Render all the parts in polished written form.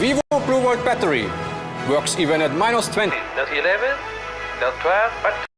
Vivo Blue Volt battery works even at -20. Dat 11, dat 12, but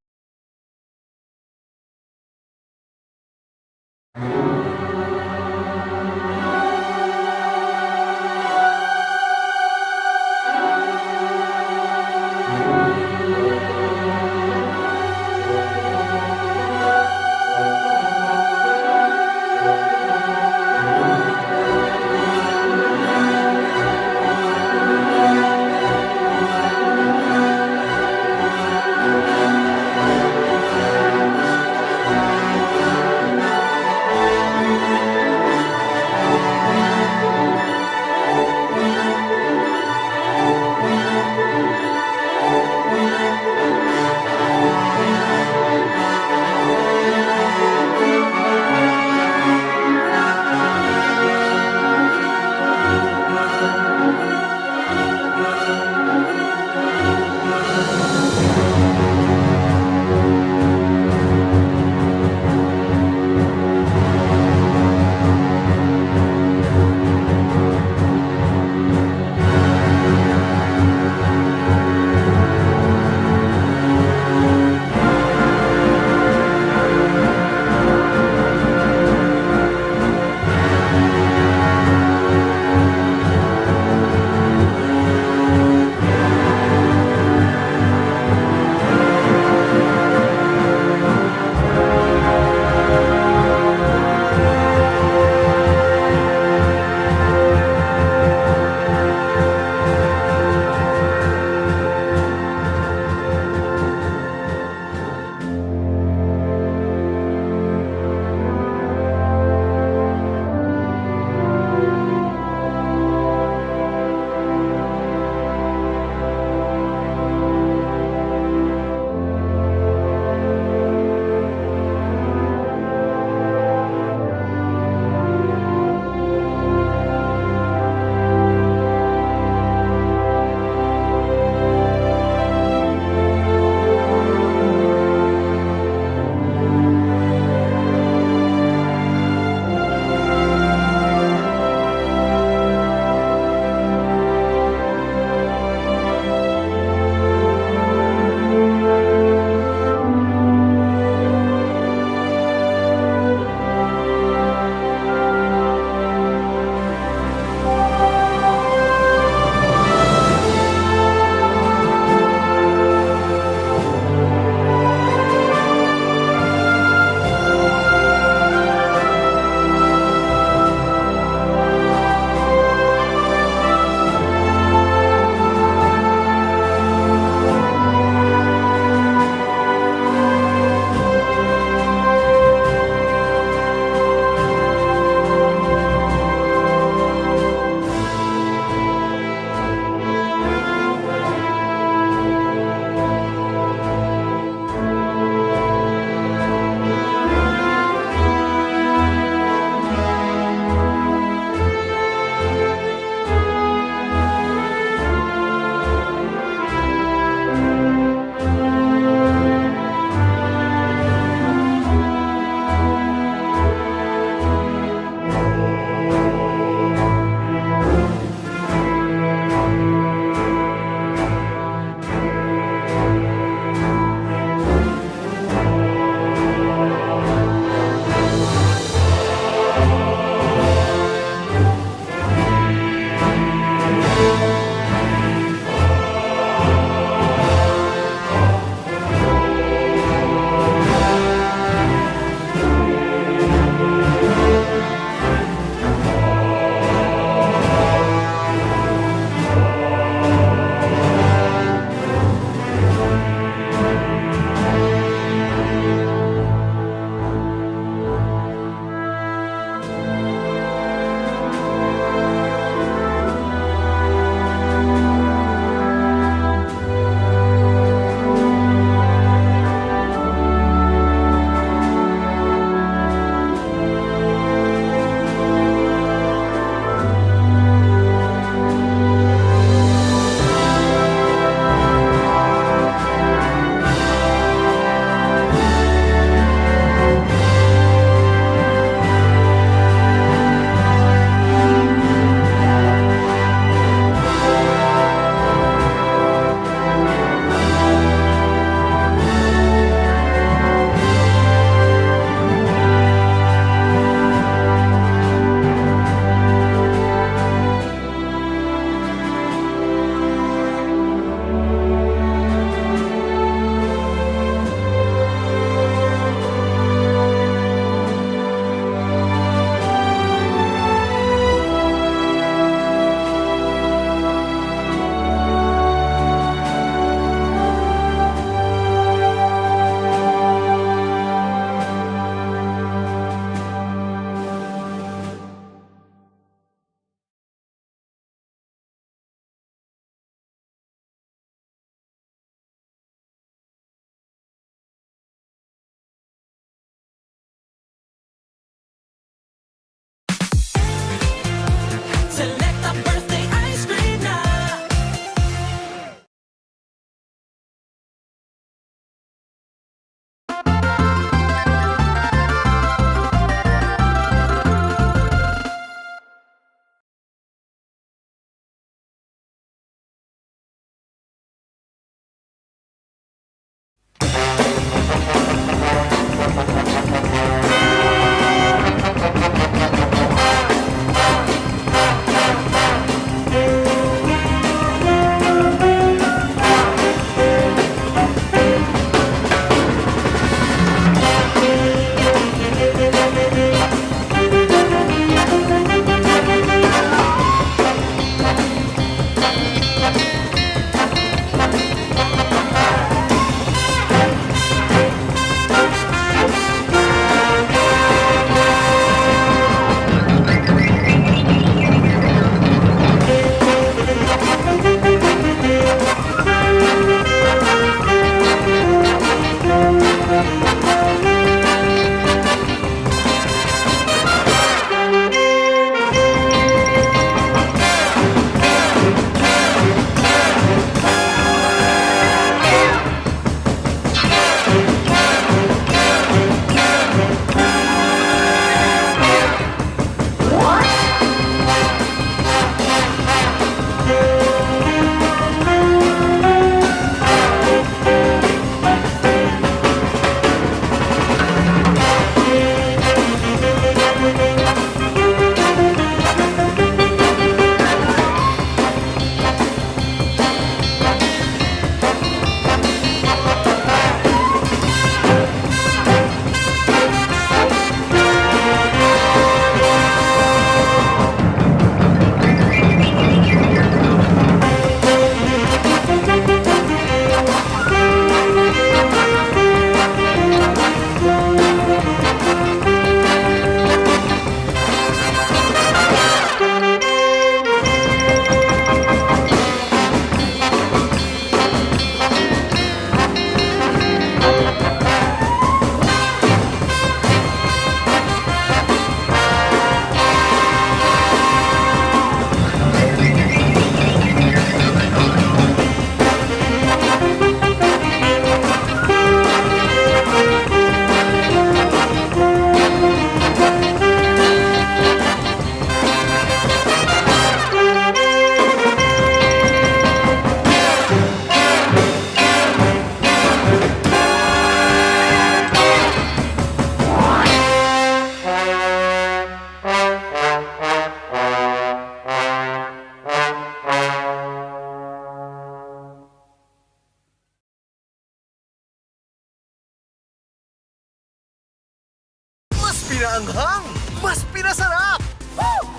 pinaanghang, mas pinasarap!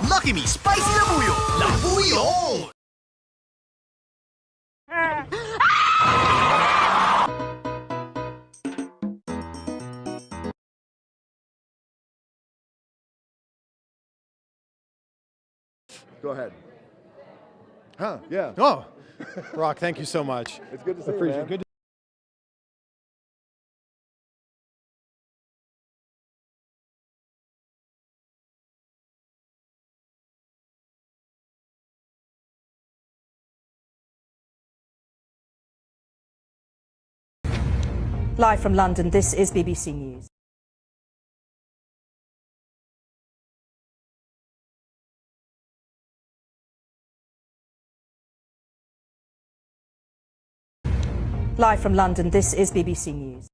Lucky Me Spicy Labuyo! Labuyo! Go ahead. Huh, yeah. Oh, Rock, thank you so much. It's good to see you, Appreciate man. it. Good to Live from London, this is BBC News. Live from London, this is BBC News.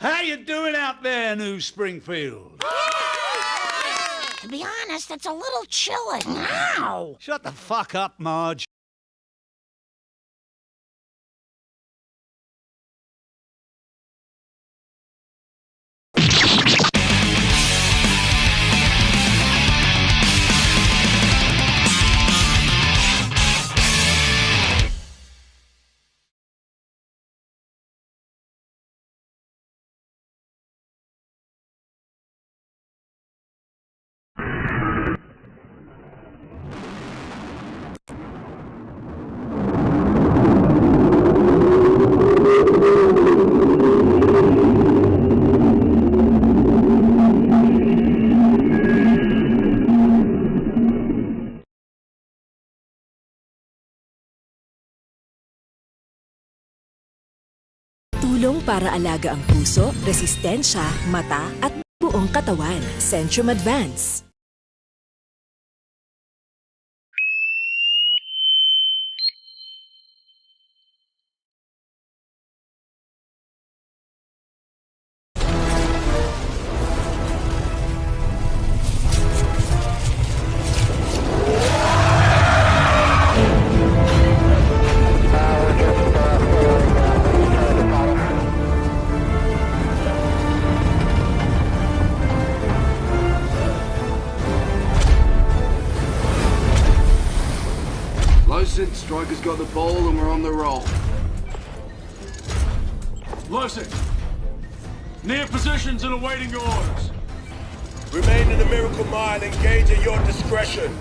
How you doing out there, New Springfield? To be honest, it's a little chilling. Ow! Shut the fuck up, Marge. Tulong para alaga ang puso, resistensya, mata at buong katawan. Centrum Advance. Striker's got the ball and we're on the roll. Listen. Near positions and awaiting your orders. Remain in the Miracle Mile. Engage at your discretion.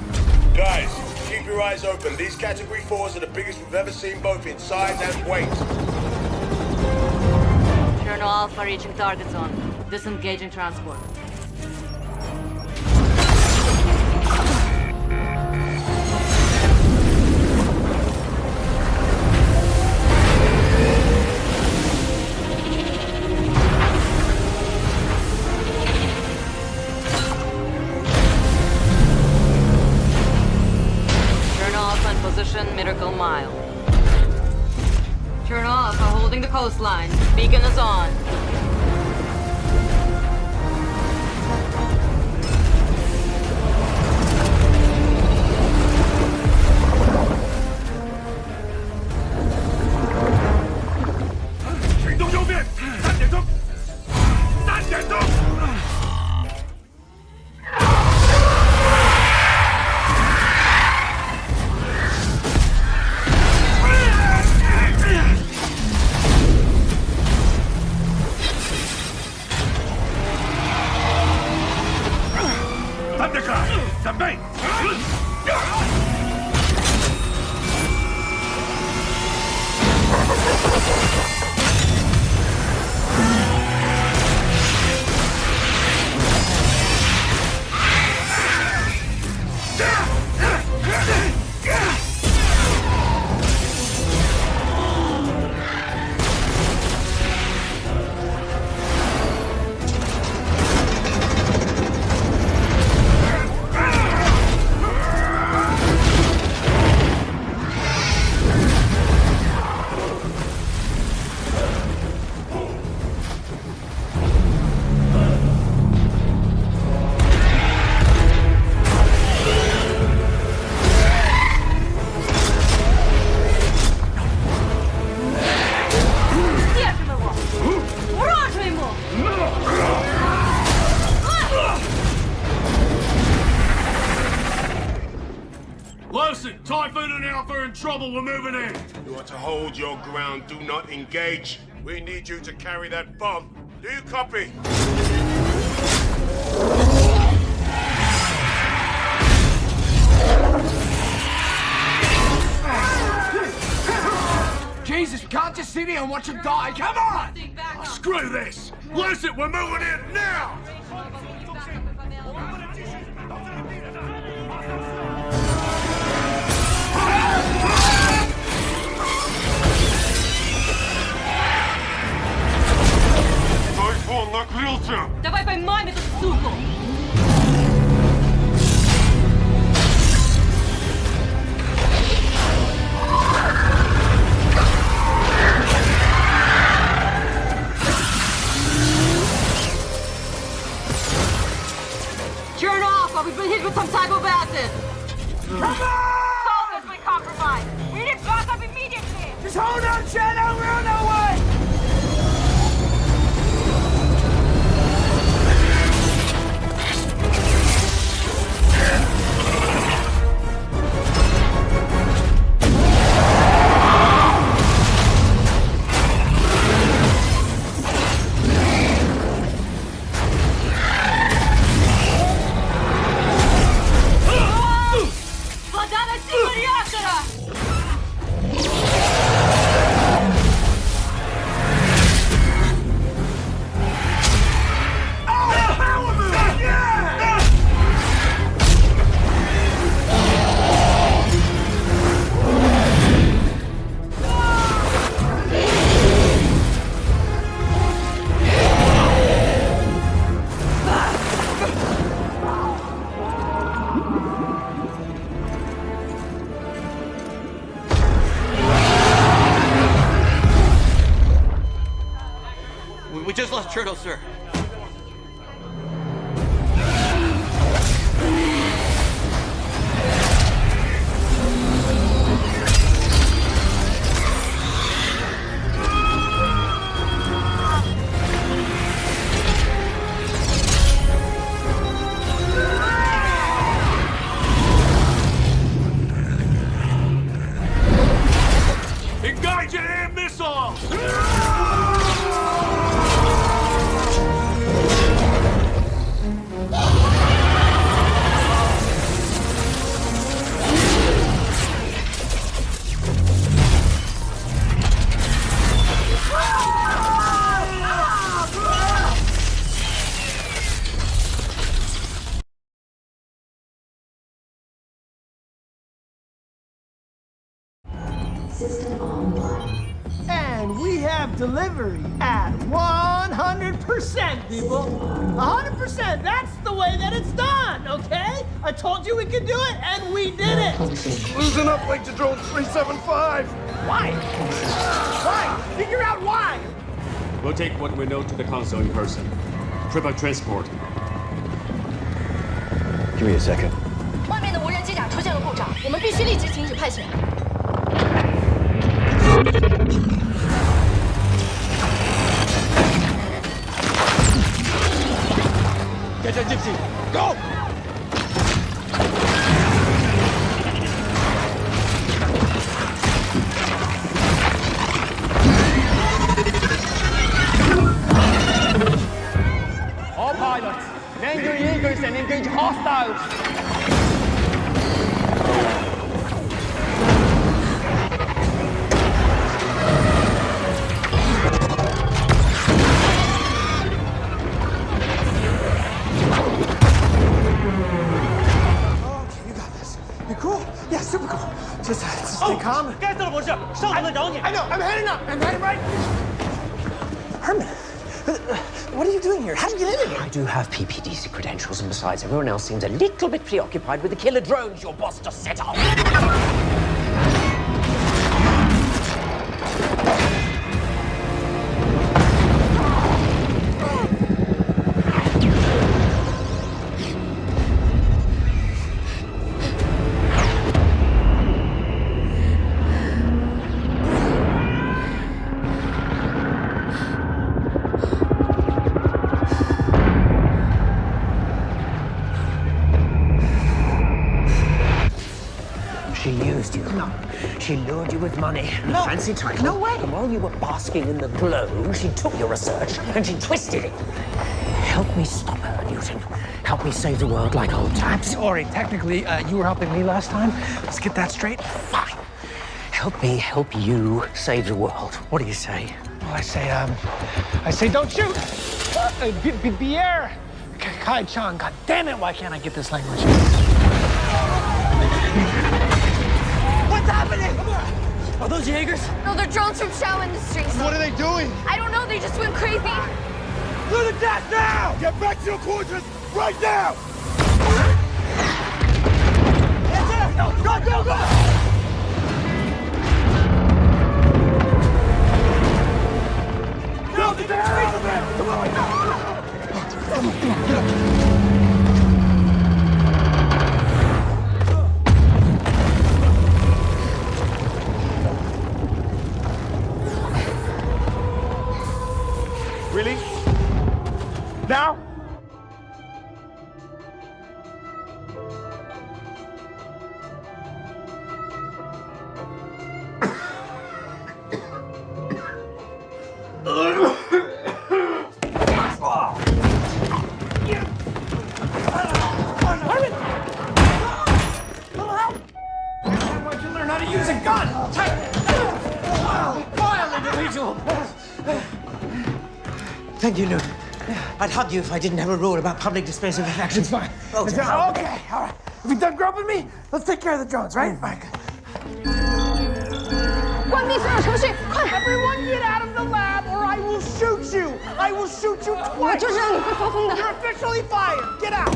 Guys, keep your eyes open. These Category 4s are the biggest we've ever seen, both in size and weight. Colonel Alpha reaching target zone. Disengaging transport. Miracle Mile. Turn off, we're holding the coastline. Beacon is on. Listen, Typhoon and Alpha are in trouble. We're moving in. You are to hold your ground. Do not engage. We need you to carry that bomb. Do you copy? Jesus, we can't just sit here and watch him die. Come on! Oh, screw this. Listen, we're moving in now. Typhoon накрылся! Давай поймаем эту суку! Turn off, or we've been hit with some type of acid! Come on! Solve has been compromised! We need backup immediately! Just hold on, Shadow. We're on our way. Вода достигла реактора! We just lost Turtle, sir. Engage an air missile! And we have delivery at 100%, people. 100%. That's the way that it's done, okay? I told you we could do it, and we did it. Losing up like to drone 375. Why? Why? Figure out why. We'll take what we know to the council in person. Triple transport. Give me a second. 外面的无人机甲出现了故障，我们必须立即停止派遣。Get that gypsy. Go! All pilots, land your Jaegers and engage hostiles. You cool? Yeah, super cool. Just stay calm. 该死的博士，上头在找你。 I know. I'm heading up. I'm heading right. Herman, what are you doing here? How did you get in here? I do have PPDC credentials, and besides, everyone else seems a little bit preoccupied with the killer drones your boss just set off. She used you. No. She lured you with money and No. a fancy title. No way. And while you were basking in the glow, she took your research and she twisted it. Help me stop her, Newton. Help me save the world like old times. Sorry, technically, you were helping me last time. Let's get that straight. Fine. Help me help you save the world. What do you say? Well, I say don't shoot. Pierre. Kai Chang. God damn it, why can't I get this language? What's happening? Are those Jaegers? No, they're drones from Shao Industries. What are they doing? I don't know, they just went crazy. To the death now! Get back to your quarters right now! Go! Go, get the hell out of there! Come on! Come on, get up. Really? Now? Why'd you learn how to use a gun? Vile individual. Thank you, Newton. I'd hug you if I didn't have a rule about public displays of affection. It's fine. Oh, Okay, all right. Have you done groping me? Let's take care of the drones, right? Fine. Everyone get out of the lab or I will shoot you! I will shoot you twice! You're officially fired! Get out!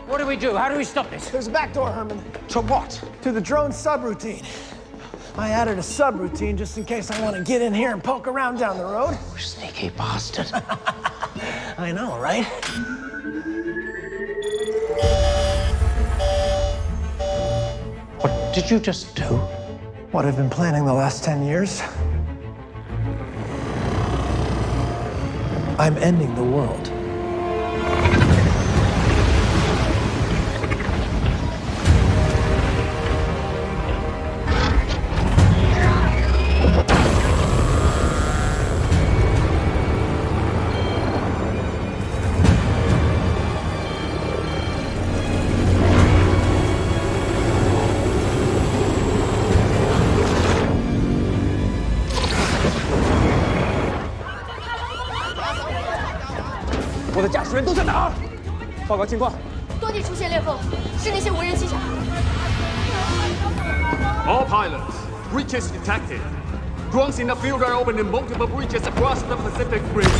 What do we do? How do we stop this? There's a back door, Herman. To what? To the drone subroutine. I added a subroutine just in case I want to get in here and poke around down the road. Sneaky bastard. I know, right? What did you just do? What I've been planning the last 10 years? I'm ending the world. All pilots, breaches detected. Drones in the field are opening multiple breaches across the Pacific Rim.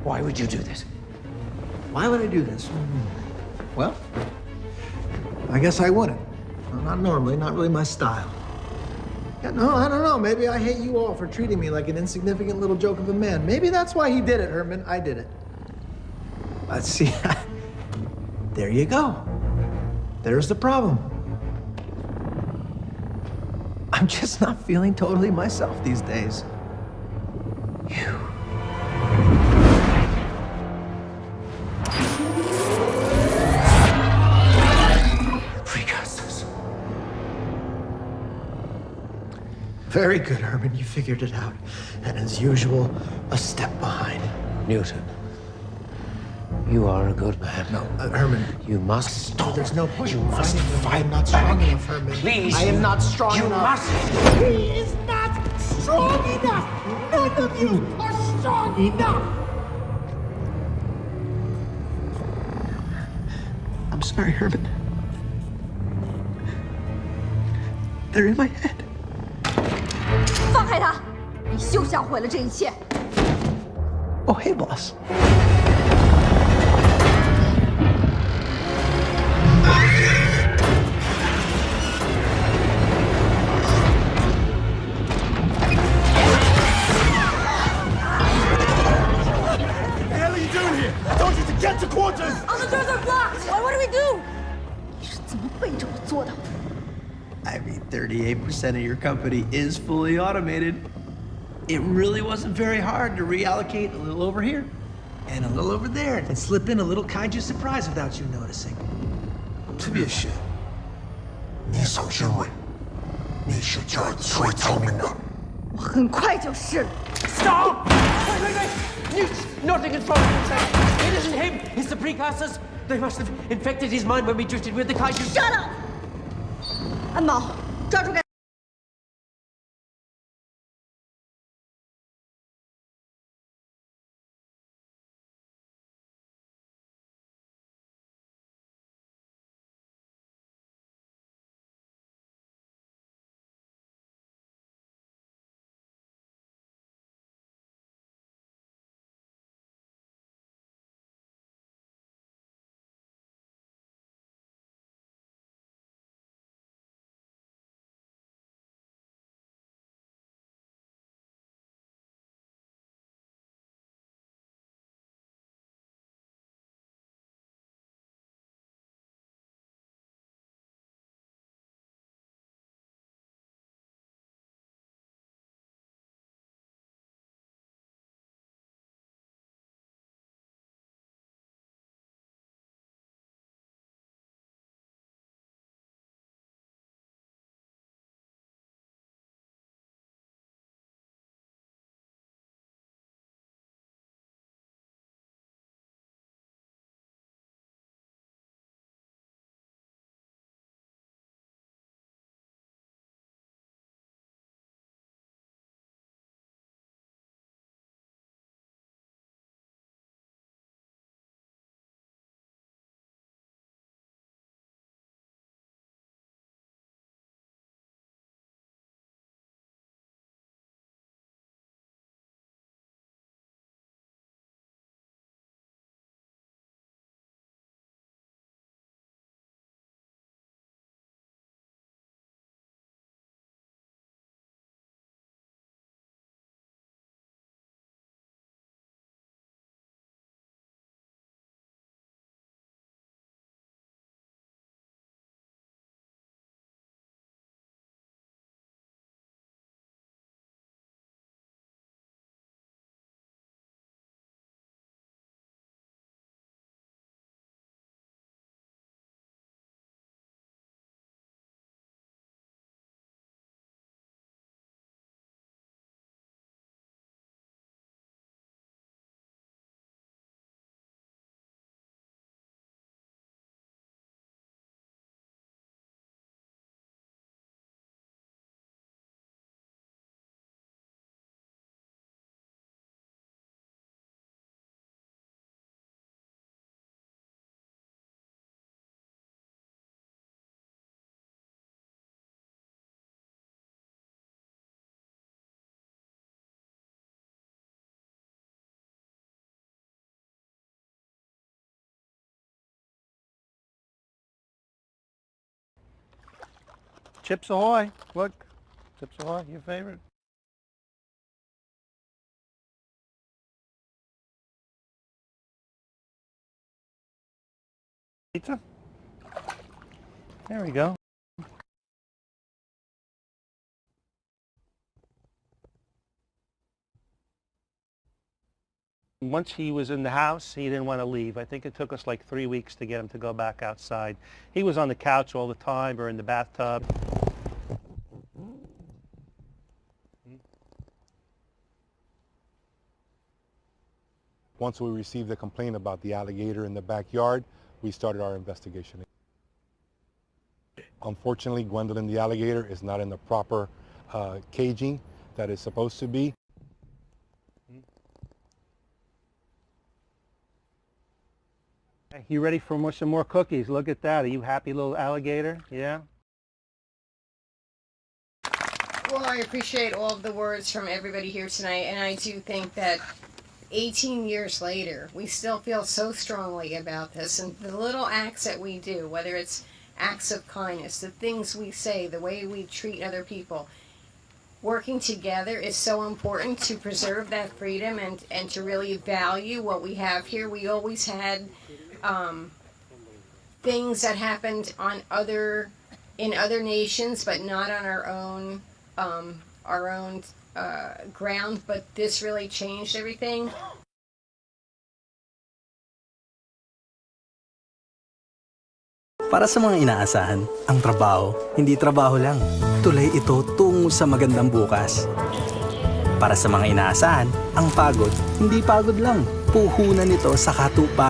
Why would you do this? Why would I do this? Well, I guess I wouldn't. Well, not normally, not really my style. Yeah, no, I don't know. Maybe I hate you all for treating me like an insignificant little joke of a man. Maybe that's why he did it, Herman. I did it. Let's see. There you go. There's the problem. I'm just not feeling totally myself these days. Very good, Herman. You figured it out. And as usual, a step behind. Newton, You are a good man. No, Herman. You must stop. There's no point. You must fight. I'm not strong enough, Herman. Please. I am not strong you enough. must. He is not strong enough. None of you are strong enough. I'm sorry, Herman. They're in my head. 放开他！你休想毁了这一切。 Oh, hey, boss. What the hell are you doing here? I told you to get to quarters! All the doors are blocked. What do we do? 你是怎么背着我做的？ I mean, 38% of your company is fully automated. It really wasn't very hard to reallocate a little over here and a little over there and slip in a little kaiju surprise without you noticing. Bission, 你想认为你是这儿最聪明的？我很快就是了。 Stop! Wait! Newt! Nothing is wrong with him. It isn't him. It's the precursors. They must have infected his mind when we drifted with the kaiju. Shut up! 安毛，抓住该。 Chips Ahoy. Look. Chips Ahoy, your favorite. Pizza. There we go. Once he was in the house, he didn't want to leave. I think it took us like 3 weeks to get him to go back outside. He was on the couch all the time or in the bathtub. Once we received a complaint about the alligator in the backyard, we started our investigation. Unfortunately, Gwendolyn the alligator is not in the proper caging that it's supposed to be. You ready for some more cookies? Look at that. Are you happy, little alligator? Yeah? Well, I appreciate all of the words from everybody here tonight, and I do think that 18 years later, we still feel so strongly about this, and the little acts that we do, whether it's acts of kindness, the things we say, the way we treat other people, working together is so important to preserve that freedom and to really value what we have here. We always had things that happened in other nations, but not on our own ground. But this really changed everything. Para sa mga inaasahan, ang trabaho, hindi trabaho lang. Tulay ito tungo sa magandang bukas. Para sa mga inaasahan, ang pagod, hindi pagod lang. Puhunan nito sa katuparan.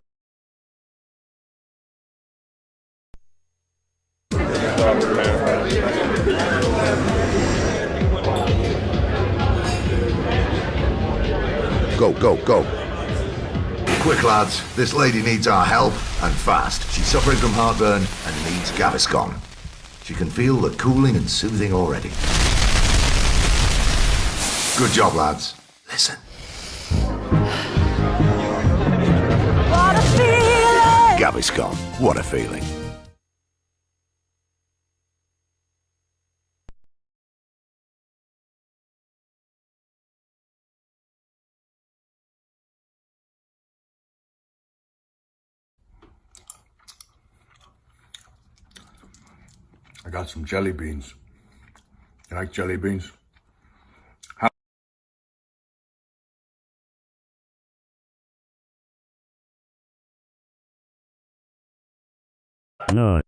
Go, go, go. Quick, lads. This lady needs our help, and fast. She's suffering from heartburn and needs Gaviscon. She can feel the cooling and soothing already. Good job, lads. Listen. What a feeling! Gaviscon. What a feeling. I got some jelly beans. You like jelly beans? No.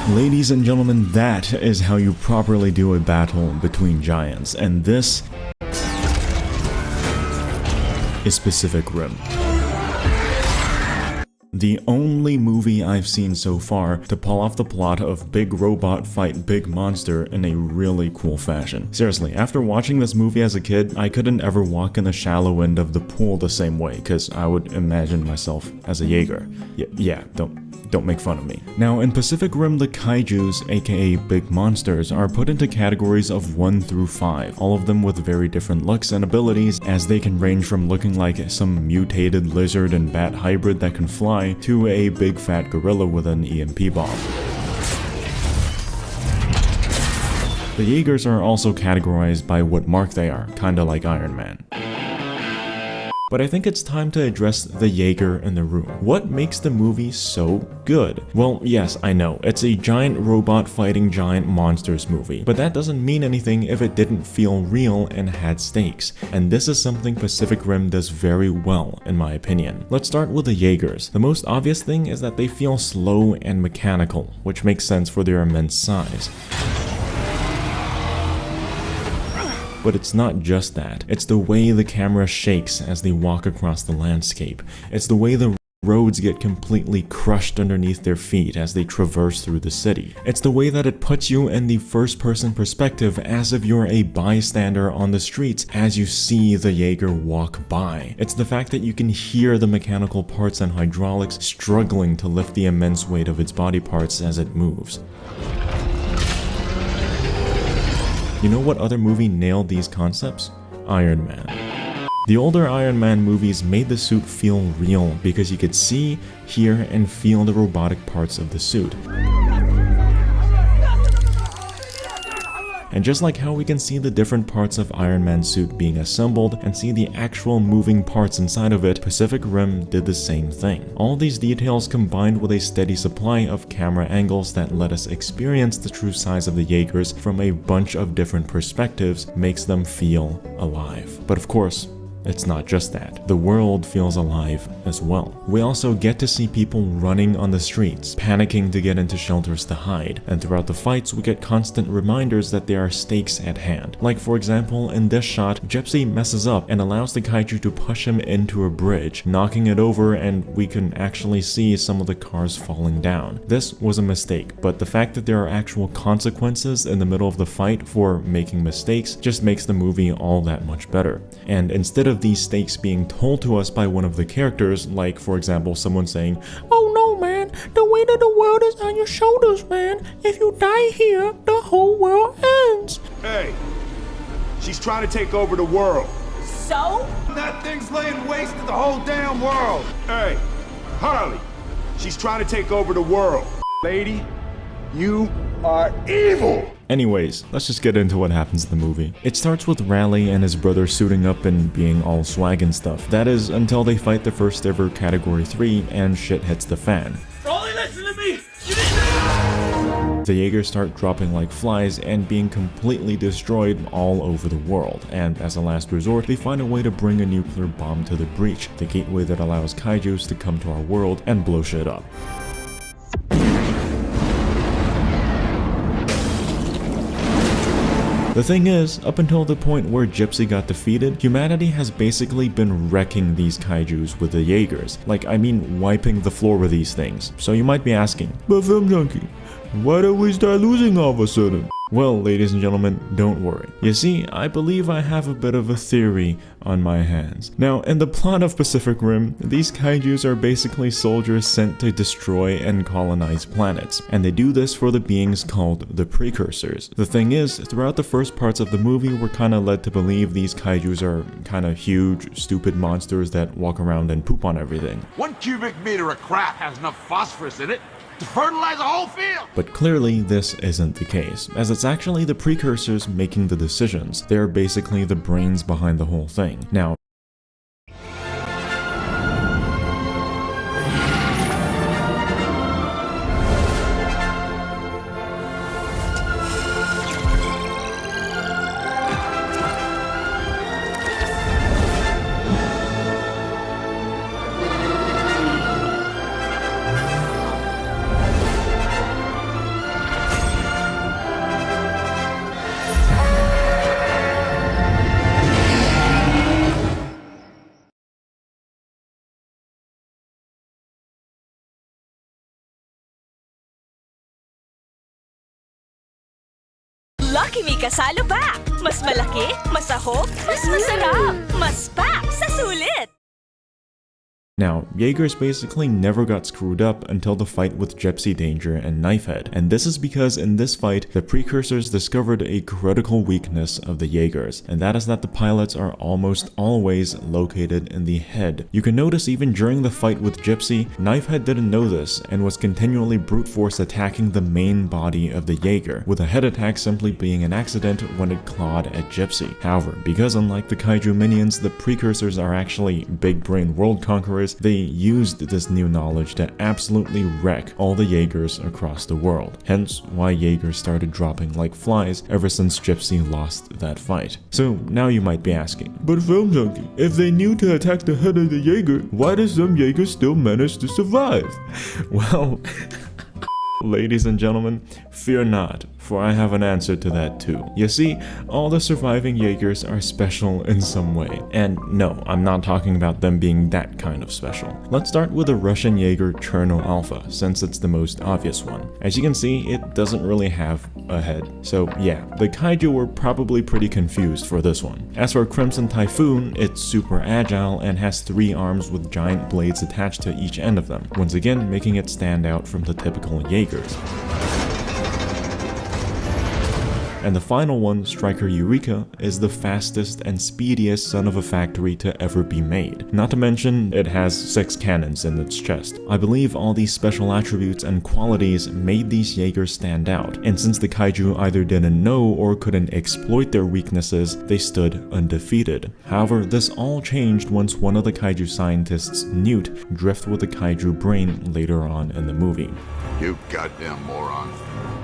Ladies and gentlemen, that is how you properly do a battle between giants, and this is Pacific Rim. The only movie I've seen so far to pull off the plot of big robot fight big monster in a really cool fashion. Seriously, after watching this movie as a kid, I couldn't ever walk in the shallow end of the pool the same way, because I would imagine myself as a Jaeger. Yeah, don't make fun of me. Now, in Pacific Rim, the kaijus, aka big monsters, are put into categories of 1 through 5, all of them with very different looks and abilities, as they can range from looking like some mutated lizard and bat hybrid that can fly, to a big fat gorilla with an EMP bomb. The Jaegers are also categorized by what mark they are, kinda like Iron Man. But I think it's time to address the Jaeger in the room. What makes the movie so good? Well, yes, I know, it's a giant robot fighting giant monsters movie, but that doesn't mean anything if it didn't feel real and had stakes. And this is something Pacific Rim does very well, in my opinion. Let's start with the Jaegers. The most obvious thing is that they feel slow and mechanical, which makes sense for their immense size. But it's not just that. It's the way the camera shakes as they walk across the landscape. It's the way the roads get completely crushed underneath their feet as they traverse through the city. It's the way that it puts you in the first-person perspective as if you're a bystander on the streets as you see the Jaeger walk by. It's the fact that you can hear the mechanical parts and hydraulics struggling to lift the immense weight of its body parts as it moves. You know what other movie nailed these concepts? Iron Man. The older Iron Man movies made the suit feel real because you could see, hear, and feel the robotic parts of the suit. And just like how we can see the different parts of Iron Man's suit being assembled and see the actual moving parts inside of it, Pacific Rim did the same thing. All these details combined with a steady supply of camera angles that let us experience the true size of the Jaegers from a bunch of different perspectives makes them feel alive. But of course, it's not just that. The world feels alive as well. We also get to see people running on the streets, panicking to get into shelters to hide. And throughout the fights, we get constant reminders that there are stakes at hand. Like for example, in this shot, Gypsy messes up and allows the kaiju to push him into a bridge, knocking it over, and we can actually see some of the cars falling down. This was a mistake, but the fact that there are actual consequences in the middle of the fight for making mistakes just makes the movie all that much better. And instead of these stakes being told to us by one of the characters, like for example someone saying, "Oh no man, the weight of the world is on your shoulders, man. If you die here, the whole world ends." Hey, she's trying to take over the world. So? That thing's laying waste to the whole damn world. Hey, Harley, she's trying to take over the world. Lady, you are evil. Anyways, let's just get into what happens in the movie. It starts with Raleigh and his brother suiting up and being all swag and stuff. That is, until they fight the first ever Category 3 and shit hits the fan. Only listen to me. The Jaegers start dropping like flies and being completely destroyed all over the world, and as a last resort, they find a way to bring a nuclear bomb to the breach, the gateway that allows kaijus to come to our world and blow shit up. The thing is, up until the point where Gypsy got defeated, humanity has basically been wrecking these kaijus with the Jaegers. Like, I mean wiping the floor with these things. So you might be asking, "But Film Junkie, why did we start losing all of a sudden?" Well, ladies and gentlemen, don't worry. You see, I believe I have a bit of a theory on my hands. Now, in the plot of Pacific Rim, these kaijus are basically soldiers sent to destroy and colonize planets, and they do this for the beings called the Precursors. The thing is, throughout the first parts of the movie, we're kinda led to believe these kaijus are kinda huge, stupid monsters that walk around and poop on everything. 1 cubic meter of crap has enough phosphorus in it to fertilize a whole field. But clearly this isn't the case, as it's actually the Precursors making the decisions. They're basically the brains behind the whole thing. Now, Lucky Me Kasalo pa! Mas malaki, mas ahog, mas masarap, mas pack sa sulit! Now, Jaegers basically never got screwed up until the fight with Gypsy Danger and Knifehead, and this is because in this fight, the Precursors discovered a critical weakness of the Jaegers, and that is that the pilots are almost always located in the head. You can notice even during the fight with Gypsy, Knifehead didn't know this and was continually brute force attacking the main body of the Jaeger, with a head attack simply being an accident when it clawed at Gypsy. However, because unlike the kaiju minions, the Precursors are actually big brain world conquerors, they used this new knowledge to absolutely wreck all the Jaegers across the world. Hence why Jaegers started dropping like flies ever since Gypsy lost that fight. So now you might be asking, "But Film Junkie, if they knew to attack the head of the Jaeger, why do some Jaegers still manage to survive?" Well, ladies and gentlemen, fear not, for I have an answer to that too. You see, all the surviving Jaegers are special in some way. And no, I'm not talking about them being that kind of special. Let's start with the Russian Jaeger Cherno Alpha, since it's the most obvious one. As you can see, it doesn't really have a head. So yeah, the kaiju were probably pretty confused for this one. As for Crimson Typhoon, it's super agile and has 3 arms with giant blades attached to each end of them, once again making it stand out from the typical Jaegers. And the final one, Striker Eureka, is the fastest and speediest son of a factory to ever be made. Not to mention, it has 6 cannons in its chest. I believe all these special attributes and qualities made these Jaegers stand out, and since the kaiju either didn't know or couldn't exploit their weaknesses, they stood undefeated. However, this all changed once one of the kaiju scientists, Newt, drifted with the kaiju brain later on in the movie. You goddamn moron.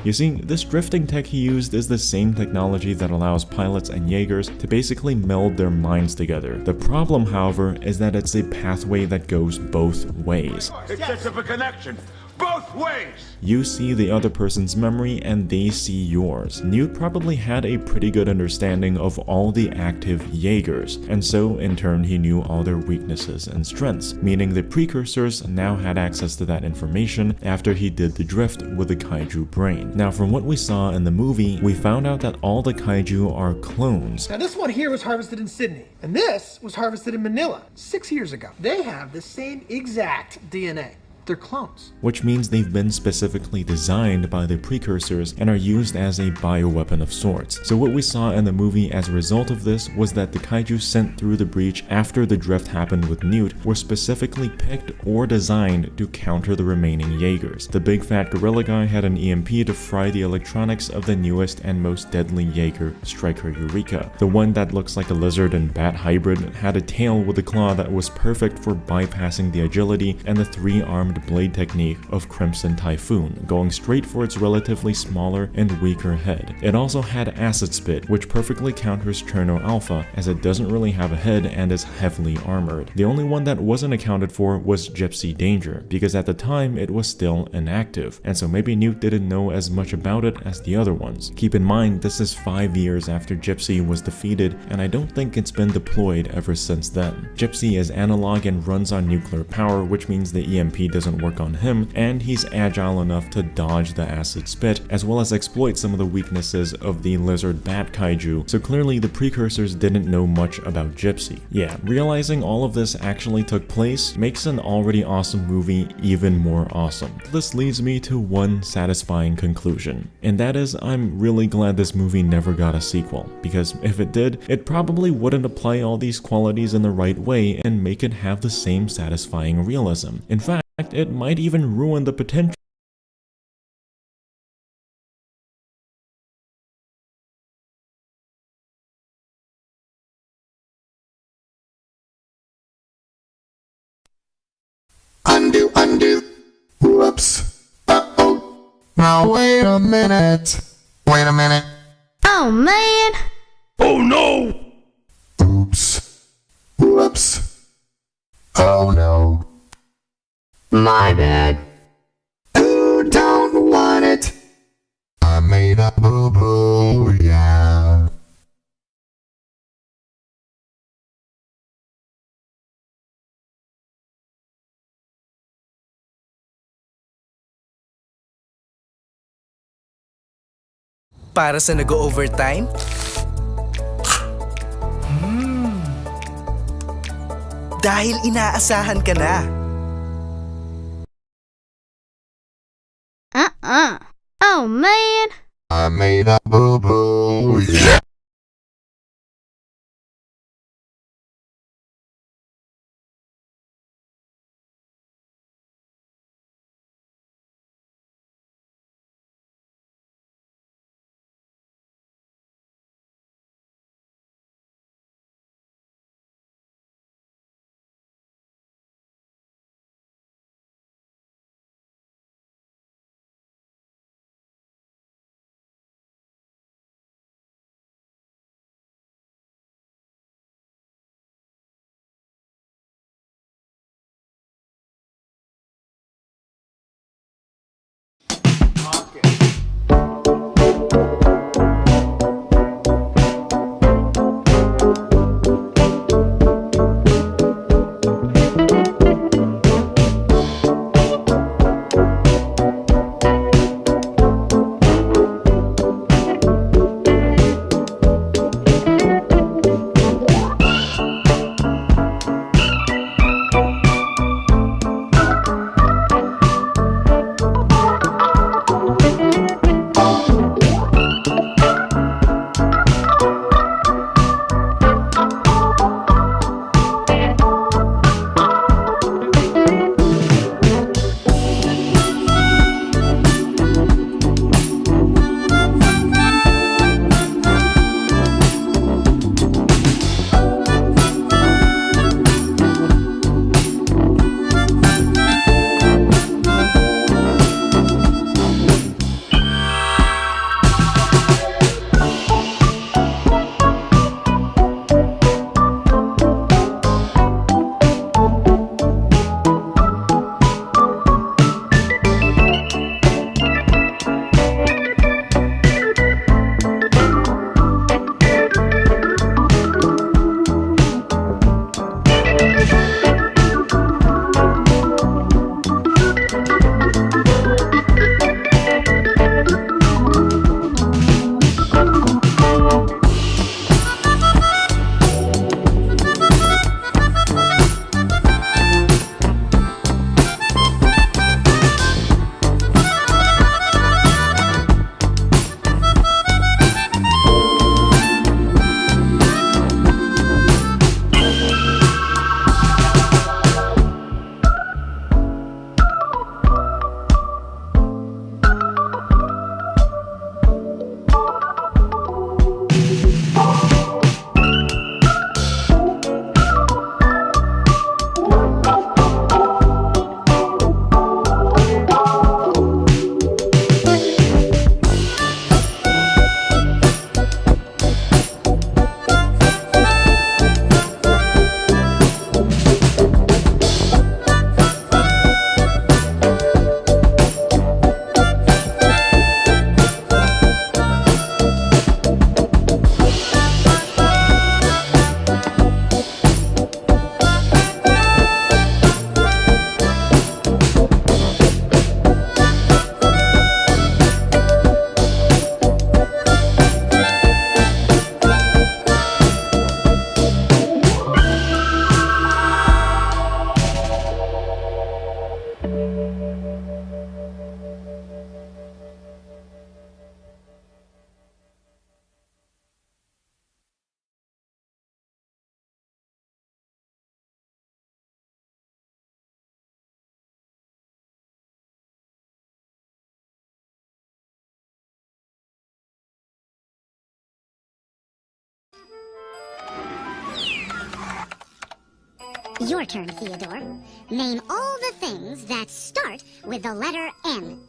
You see, this drifting tech he used is the same technology that allows pilots and Jaegers to basically meld their minds together. The problem, however, is that it's a pathway that goes both ways. It sets up a connection. Both ways! You see the other person's memory and they see yours. Newt probably had a pretty good understanding of all the active Jaegers, and so in turn he knew all their weaknesses and strengths, meaning the precursors now had access to that information after he did the drift with the kaiju brain. Now from what we saw in the movie, we found out that all the kaiju are clones. Now this one here was harvested in Sydney, and this was harvested in Manila 6 years ago. They have the same exact DNA. They're clones. Which means they've been specifically designed by the precursors and are used as a bioweapon of sorts. So what we saw in the movie as a result of this was that the kaiju sent through the breach after the drift happened with Newt were specifically picked or designed to counter the remaining Jaegers. The big fat gorilla guy had an EMP to fry the electronics of the newest and most deadly Jaeger, Striker Eureka. The one that looks like a lizard and bat hybrid had a tail with a claw that was perfect for bypassing the agility and the three-armed blade technique of Crimson Typhoon, going straight for its relatively smaller and weaker head. It also had Acid Spit, which perfectly counters Cherno Alpha, as it doesn't really have a head and is heavily armored. The only one that wasn't accounted for was Gypsy Danger, because at the time it was still inactive, and so maybe Newt didn't know as much about it as the other ones. Keep in mind, this is 5 years after Gypsy was defeated, and I don't think it's been deployed ever since then. Gypsy is analog and runs on nuclear power, which means the EMP doesn't work on him, and he's agile enough to dodge the acid spit, as well as exploit some of the weaknesses of the lizard bat kaiju, so clearly the precursors didn't know much about Gypsy. Yeah, realizing all of this actually took place makes an already awesome movie even more awesome. This leads me to one satisfying conclusion, and that is I'm really glad this movie never got a sequel, because if it did, it probably wouldn't apply all these qualities in the right way and make it have the same satisfying realism. In fact, it might even ruin the potential. Undo. Whoops. Uh-oh. Now wait a minute. Oh, man. Oh no! Oops. Whoops. Oh no. My bad. Who don't want it? I made a boo-boo, yeah. Para sa nag-overtime? Dahil inaasahan ka na. Oh, man. I made a boo-boo, yeah. Your turn, Theodore. Name all the things that start with the letter M.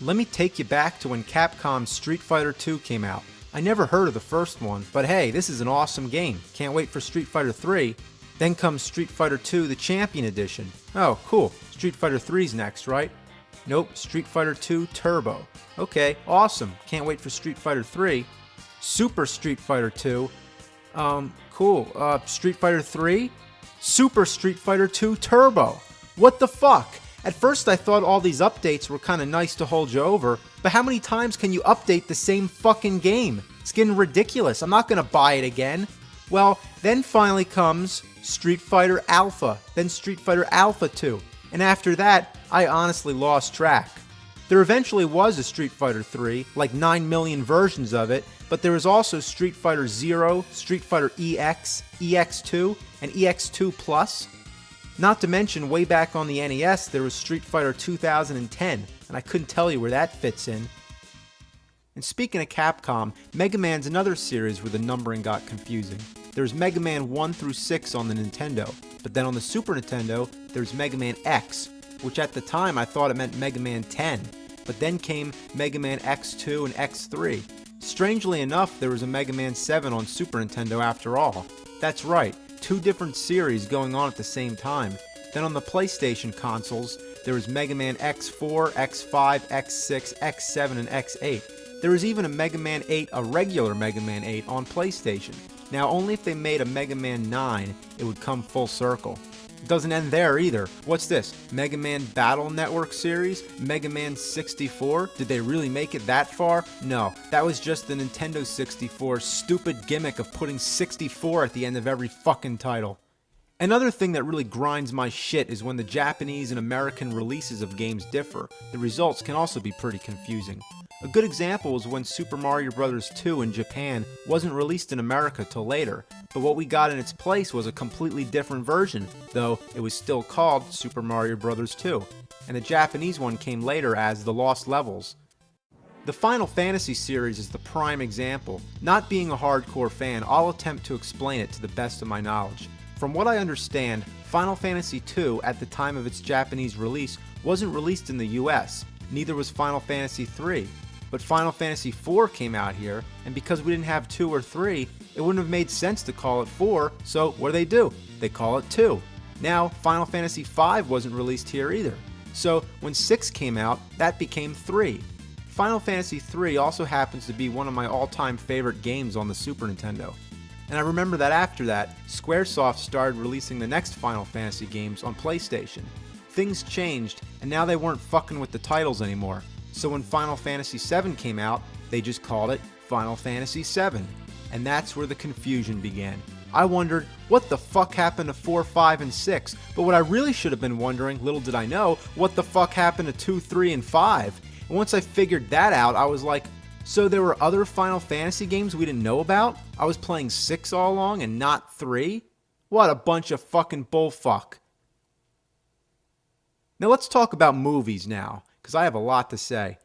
Let me take you back to when Capcom's Street Fighter II came out. I never heard of the first one, but hey, this is an awesome game. Can't wait for Street Fighter 3. Then comes Street Fighter II, the Champion Edition. Oh, cool. Street Fighter 3's next, right? Nope, Street Fighter II Turbo. Okay, awesome. Can't wait for Street Fighter 3. Super Street Fighter 2. Cool. Street Fighter 3? Super Street Fighter 2 Turbo. What the fuck? At first I thought all these updates were kinda nice to hold you over, but how many times can you update the same fucking game? It's getting ridiculous. I'm not gonna buy it again. Well, then finally comes Street Fighter Alpha, then Street Fighter Alpha 2, and after that, I honestly lost track. There eventually was a Street Fighter 3, like 9 million versions of it, but there was also Street Fighter Zero, Street Fighter EX, EX2, and EX2 Plus. Not to mention, way back on the NES, there was Street Fighter 2010, and I couldn't tell you where that fits in. And speaking of Capcom, Mega Man's another series where the numbering got confusing. There's Mega Man 1 through 6 on the Nintendo, but then on the Super Nintendo, there's Mega Man X, which at the time I thought it meant Mega Man 10, but then came Mega Man X2 and X3. Strangely enough, there was a Mega Man 7 on Super Nintendo after all. That's right. Two different series going on at the same time. Then on the PlayStation consoles, there was Mega Man X4, X5, X6, X7, and X8. There was even a Mega Man 8, a regular Mega Man 8, on PlayStation. Now, only if they made a Mega Man 9, it would come full circle. It doesn't end there either. What's this? Mega Man Battle Network series? Mega Man 64? Did they really make it that far? No, that was just the Nintendo 64's stupid gimmick of putting 64 at the end of every fucking title. Another thing that really grinds my shit is when the Japanese and American releases of games differ. The results can also be pretty confusing. A good example was when Super Mario Bros. 2 in Japan wasn't released in America till later, but what we got in its place was a completely different version, though it was still called Super Mario Bros. 2, and the Japanese one came later as The Lost Levels. The Final Fantasy series is the prime example. Not being a hardcore fan, I'll attempt to explain it to the best of my knowledge. From what I understand, Final Fantasy II, at the time of its Japanese release, wasn't released in the US, neither was Final Fantasy III. But Final Fantasy IV came out here, and because we didn't have 2 or 3, it wouldn't have made sense to call it 4, so what do? They call it 2. Now, Final Fantasy V wasn't released here either, so when 6 came out, that became 3. Final Fantasy III also happens to be one of my all-time favorite games on the Super Nintendo. And I remember that after that, Squaresoft started releasing the next Final Fantasy games on PlayStation. things changed, and now they weren't fucking with the titles anymore. So when Final Fantasy VII came out, they just called it Final Fantasy VII. And that's where the confusion began. I wondered, what the fuck happened to 4, 5, and 6? But what I really should have been wondering, little did I know, what the fuck happened to 2, 3, and 5? And once I figured that out, I was like, so there were other Final Fantasy games we didn't know about? I was playing 6 all along and not 3? What a bunch of fucking bullfuck. Now let's talk about movies now, because I have a lot to say.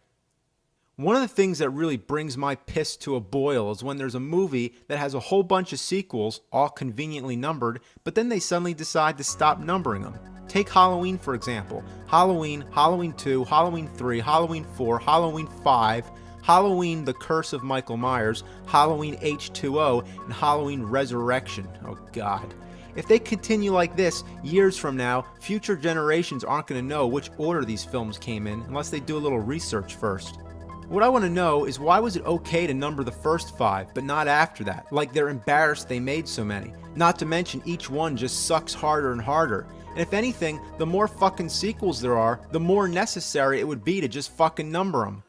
One of the things that really brings my piss to a boil is when there's a movie that has a whole bunch of sequels, all conveniently numbered, but then they suddenly decide to stop numbering them. Take Halloween, for example. Halloween, Halloween 2, Halloween 3, Halloween 4, Halloween 5, Halloween The Curse of Michael Myers, Halloween H2O, and Halloween Resurrection. Oh God. If they continue like this, years from now, future generations aren't going to know which order these films came in unless they do a little research first. What I want to know is why was it okay to number the first 5, but not after that? Like they're embarrassed they made so many. Not to mention each one just sucks harder and harder. And if anything, the more fucking sequels there are, the more necessary it would be to just fucking number them.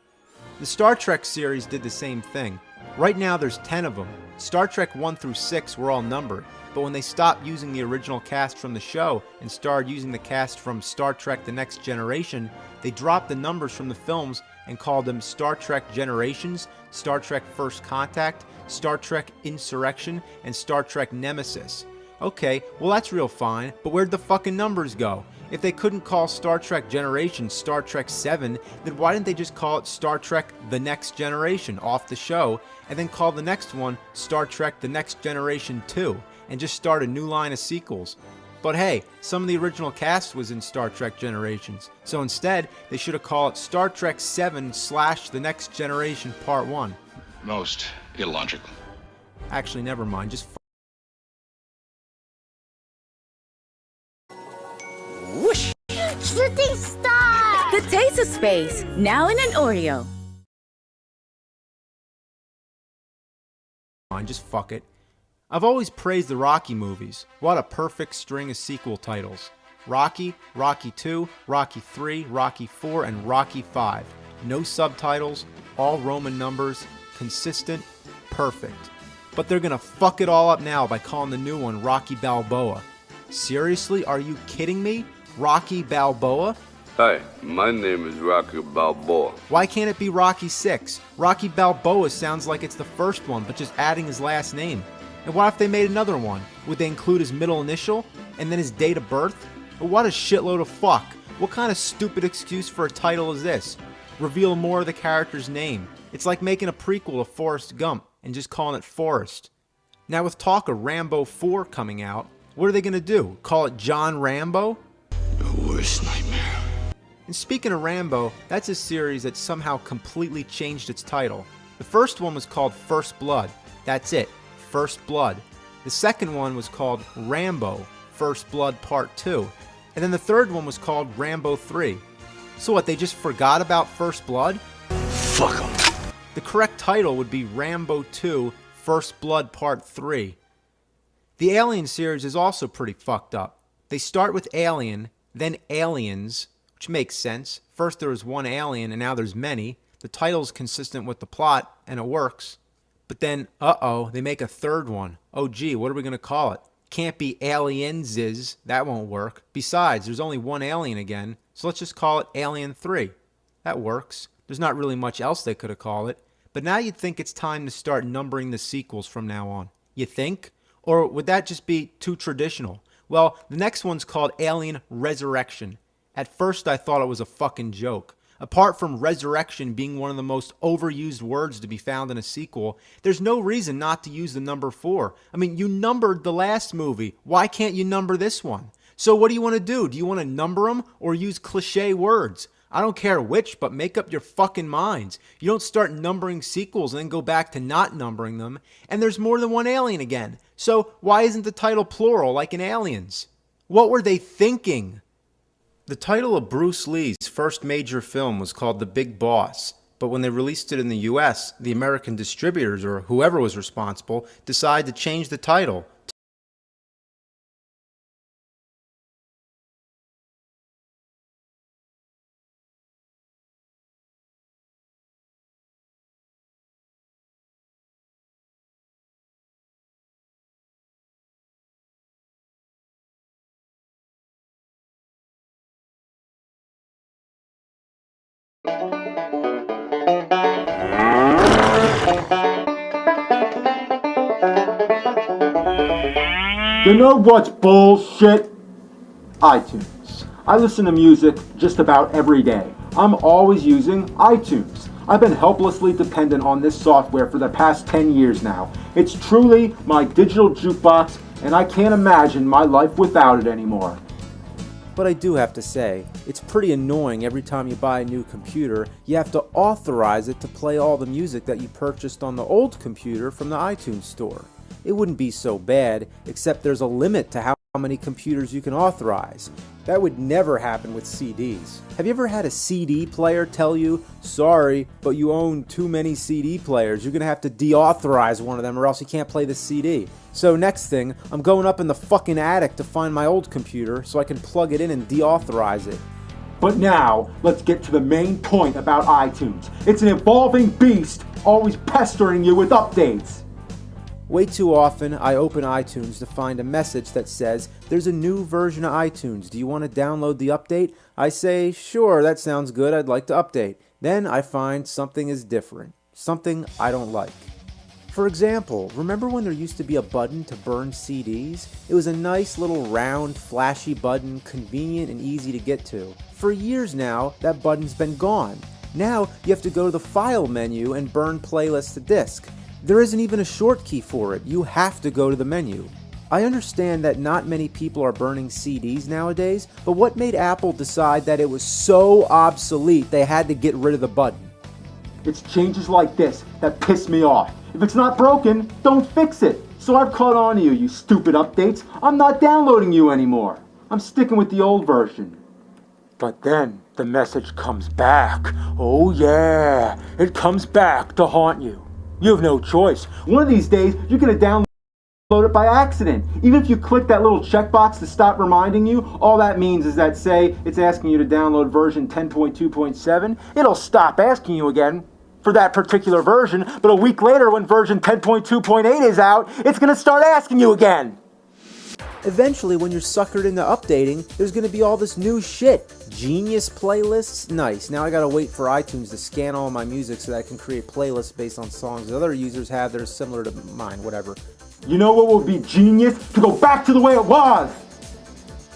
The Star Trek series did the same thing. Right now there's 10 of them. Star Trek 1 through 6 were all numbered, but when they stopped using the original cast from the show and started using the cast from Star Trek The Next Generation, they dropped the numbers from the films and called them Star Trek Generations, Star Trek First Contact, Star Trek Insurrection, and Star Trek Nemesis. Okay, well that's real fine, but where'd the fucking numbers go? If they couldn't call Star Trek Generations Star Trek 7, then why didn't they just call it Star Trek The Next Generation off the show, and then call the next one Star Trek The Next Generation 2, and just start a new line of sequels? But hey, some of the original cast was in Star Trek Generations, so instead, they should have called it Star Trek 7/The Next Generation Part 1. Most illogical. Actually, never mind, just Whoosh! Shooting star! The taste of space, now in an Oreo. Just fuck it. I've always praised the Rocky movies. What a perfect string of sequel titles. Rocky, Rocky 2, Rocky 3, Rocky 4, and Rocky 5. No subtitles, all Roman numbers, consistent, perfect. But they're gonna fuck it all up now by calling the new one Rocky Balboa. Seriously, are you kidding me? Rocky Balboa? Hi, my name is Rocky Balboa. Why can't it be Rocky 6? Rocky Balboa sounds like it's the first one, but just adding his last name. And what if they made another one? Would they include his middle initial? And then his date of birth? What a shitload of fuck. What kind of stupid excuse for a title is this? Reveal more of the character's name. It's like making a prequel to Forrest Gump and just calling it Forrest. Now with talk of Rambo 4 coming out, what are they going to do? Call it John Rambo? Your worst nightmare. And speaking of Rambo, that's a series that somehow completely changed its title. The first one was called First Blood. That's it. First Blood. The second one was called Rambo, First Blood Part 2. And then the third one was called Rambo 3. So what, they just forgot about First Blood? Fuck them. The correct title would be Rambo 2, First Blood Part 3. The Alien series is also pretty fucked up. They start with Alien, then Aliens, which makes sense. First there was one alien and now there's many. The title's consistent with the plot and it works. But then, they make a third one. Oh gee, what are we going to call it? Can't be Alienses, that won't work. Besides, there's only one alien again, so let's just call it Alien 3. That works. There's not really much else they could have called it. But now you'd think it's time to start numbering the sequels from now on. You think? Or would that just be too traditional? Well, the next one's called Alien Resurrection. At first I thought it was a fucking joke. Apart from resurrection being one of the most overused words to be found in a sequel, there's no reason not to use the number 4. I mean, you numbered the last movie. Why can't you number this one? So what do you want to do? Do you want to number them or use cliche words? I don't care which, but make up your fucking minds. You don't start numbering sequels and then go back to not numbering them. And there's more than one alien again. So why isn't the title plural like in Aliens? What were they thinking? The title of Bruce Lee's first major film was called The Big Boss, but when they released it in the US, the American distributors, or whoever was responsible, decided to change the title You know what's bullshit? iTunes. I listen to music just about every day. I'm always using iTunes. I've been helplessly dependent on this software for the past 10 years now. It's truly my digital jukebox, and I can't imagine my life without it anymore. But I do have to say, it's pretty annoying every time you buy a new computer, you have to authorize it to play all the music that you purchased on the old computer from the iTunes store. It wouldn't be so bad, except there's a limit to how many computers you can authorize. That would never happen with CDs. Have you ever had a CD player tell you, sorry, but you own too many CD players, you're gonna have to deauthorize one of them or else you can't play the CD. So next thing, I'm going up in the fucking attic to find my old computer so I can plug it in and deauthorize it. But now, let's get to the main point about iTunes. It's an evolving beast, always pestering you with updates. Way too often, I open iTunes to find a message that says, there's a new version of iTunes. Do you want to download the update? I say, sure, that sounds good. I'd like to update. Then I find something is different. Something I don't like. For example, remember when there used to be a button to burn CDs? It was a nice little round, flashy button, convenient and easy to get to. For years now, that button's been gone. Now, you have to go to the File menu and burn playlists to disk. There isn't even a short key for it. You have to go to the menu. I understand that not many people are burning CDs nowadays, but what made Apple decide that it was so obsolete they had to get rid of the button? It's changes like this that piss me off. If it's not broken, don't fix it. So I've caught on to you, you stupid updates. I'm not downloading you anymore. I'm sticking with the old version. But then the message comes back. Oh yeah, it comes back to haunt you. You have no choice. One of these days, you're going to download it by accident. Even if you click that little checkbox to stop reminding you, all that means is that, say, it's asking you to download version 10.2.7, it'll stop asking you again for that particular version, but a week later when version 10.2.8 is out, it's going to start asking you again. Eventually, when you're suckered into updating, there's going to be all this new shit. Genius playlists? Nice. Now I gotta wait for iTunes to scan all my music so that I can create playlists based on songs that other users have that are similar to mine, whatever. You know what would be genius? To go back to the way it was!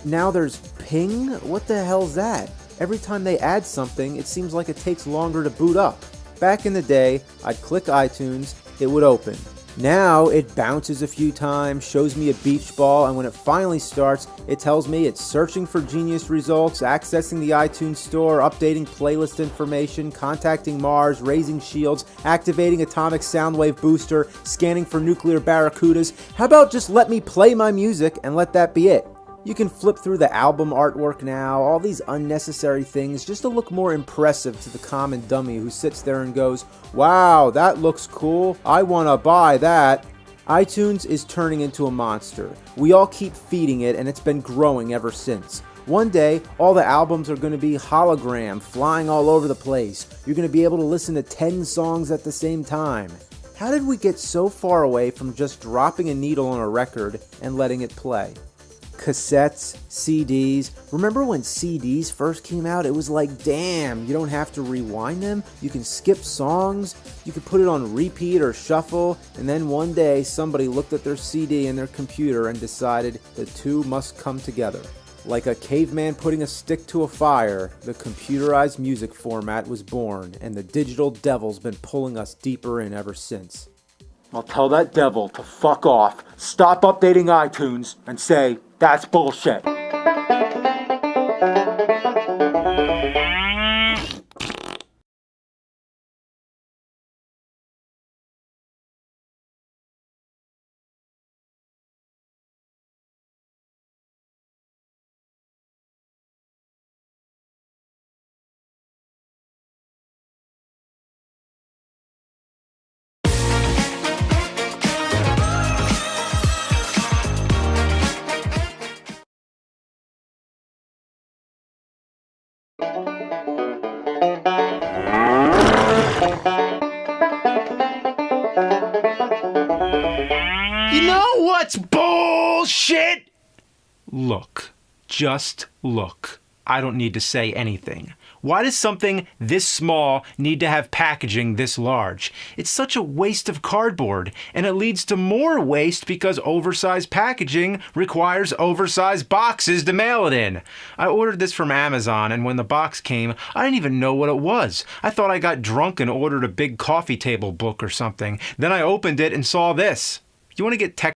Now there's ping? What the hell's that? Every time they add something, it seems like it takes longer to boot up. Back in the day, I'd click iTunes, it would open. Now it bounces a few times, shows me a beach ball, and when it finally starts, it tells me it's searching for Genius results, accessing the iTunes store, updating playlist information, contacting Mars, raising shields, activating atomic soundwave booster, scanning for nuclear barracudas. How about just let me play my music and let that be it? You can flip through the album artwork now, all these unnecessary things just to look more impressive to the common dummy who sits there and goes, wow, that looks cool, I want to buy that. iTunes is turning into a monster. We all keep feeding it and it's been growing ever since. One day, all the albums are going to be hologram, flying all over the place. You're going to be able to listen to 10 songs at the same time. How did we get so far away from just dropping a needle on a record and letting it play? Cassettes, CDs. Remember when CDs first came out? It was like, damn, you don't have to rewind them. You can skip songs. You could put it on repeat or shuffle. And then one day, somebody looked at their CD in their computer and decided the two must come together. Like a caveman putting a stick to a fire, the computerized music format was born, and the digital devil's been pulling us deeper in ever since. I'll tell that devil to fuck off, stop updating iTunes, and say, that's bullshit. You know what's bullshit? Look. Just look. I don't need to say anything. Why does something this small need to have packaging this large? It's such a waste of cardboard, and it leads to more waste because oversized packaging requires oversized boxes to mail it in. I ordered this from Amazon, and when the box came, I didn't even know what it was. I thought I got drunk and ordered a big coffee table book or something. Then I opened it and saw this. You want to get technical?